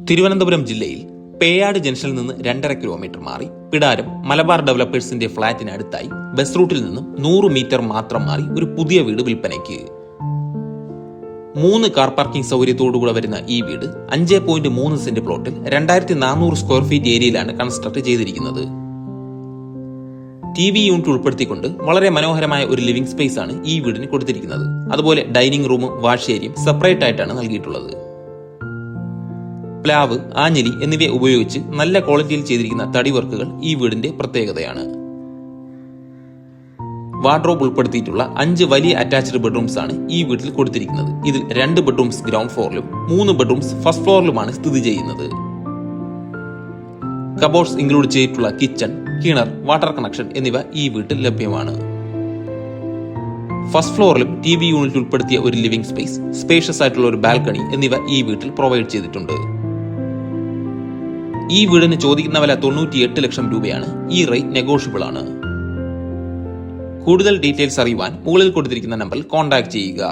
തിരുവനന്തപുരം ജില്ലയിൽ പേയാട് ജംഗ്ഷനിൽ നിന്ന് 2.5 കിലോമീറ്റർ മാറി പിടാരം മലബാർ ഡെവലപ്പേഴ്സിന്റെ ഫ്ളാറ്റിന് അടുത്തായി ബസ് റൂട്ടിൽ നിന്നും 100 മീറ്റർ മാത്രം മാറി ഒരു പുതിയ വീട് വിൽപ്പനയ്ക്ക്. 3 കാർ പാർക്കിംഗ് സൗകര്യത്തോടുകൂടെ വരുന്ന ഈ വീട് 5.3 സെന്റ് പ്ലോട്ടിൽ 2400 സ്ക്വയർ ഫീറ്റ് ഏരിയയിലാണ് കൺസ്ട്രക്ട് ചെയ്തിരിക്കുന്നത്. TV യൂണിറ്റ് ഉൾപ്പെടുത്തിക്കൊണ്ട് വളരെ മനോഹരമായ ഒരു ലിവിംഗ് സ്പേസ് ആണ് ഈ വീടിന് കൊടുത്തിരിക്കുന്നത്. അതുപോലെ ഡൈനിങ് റൂമും വാഷ് ഏരിയയും സെപ്പറേറ്റ് ആയിട്ടാണ് നൽകിയിട്ടുള്ളത്. പ്ലാവ്, ആഞ്ഞിലി എന്നിവയെ ഉപയോഗിച്ച് നല്ല ക്വാളിറ്റിയിൽ ചെയ്തിരിക്കുന്ന തടി വർക്കുകൾ ഈ വീടിന്റെ പ്രത്യേകതയാണ്. വാർഡ്രോബ് ഉൾപ്പെടുത്തിയിട്ടുള്ള 5 വലിയ അറ്റാച്ച്ഡ് ബെഡ്റൂംസ് ആണ് ഈ വീട്ടിൽ കൊടുത്തിരിക്കുന്നത്. ഇതിൽ 2 ബെഡ്റൂംസ് ഗ്രൗണ്ട് ഫ്ലോറിലും 3 ബെഡ്റൂംസ് ഫസ്റ്റ് ഫ്ലോറിലുമാണ് സ്ഥിതി ചെയ്യുന്നത്. കബോർഡ്സ് ഇൻക്ലൂഡ് ചെയ്തിട്ടുള്ള കിച്ചൺ, കിണർ, വാട്ടർ കണക്ഷൻ എന്നിവ ഈ വീട്ടിൽ ലഭ്യമാണ്. ഫസ്റ്റ് ഫ്ലോറിലും TV യൂണിറ്റ് ഉൾപ്പെടുത്തിയ ഒരു ലിവിംഗ് സ്പേസ്, സ്പേഷ്യസ് ആയിട്ടുള്ള ഒരു ബാൽക്കണി എന്നിവ ഈ വീട്ടിൽ പ്രൊവൈഡ് ചെയ്തിട്ടുണ്ട്. ഈ വീടിന് ചോദിക്കുന്ന വില 98 ലക്ഷം രൂപയാണ്. ഈ റേറ്റ് നെഗോഷ്യബിൾ ആണ്. കൂടുതൽ ഡീറ്റെയിൽസ് അറിയുവാൻ മുകളിൽ കൊടുത്തിരിക്കുന്ന നമ്പറിൽ കോൺടാക്ട് ചെയ്യുക.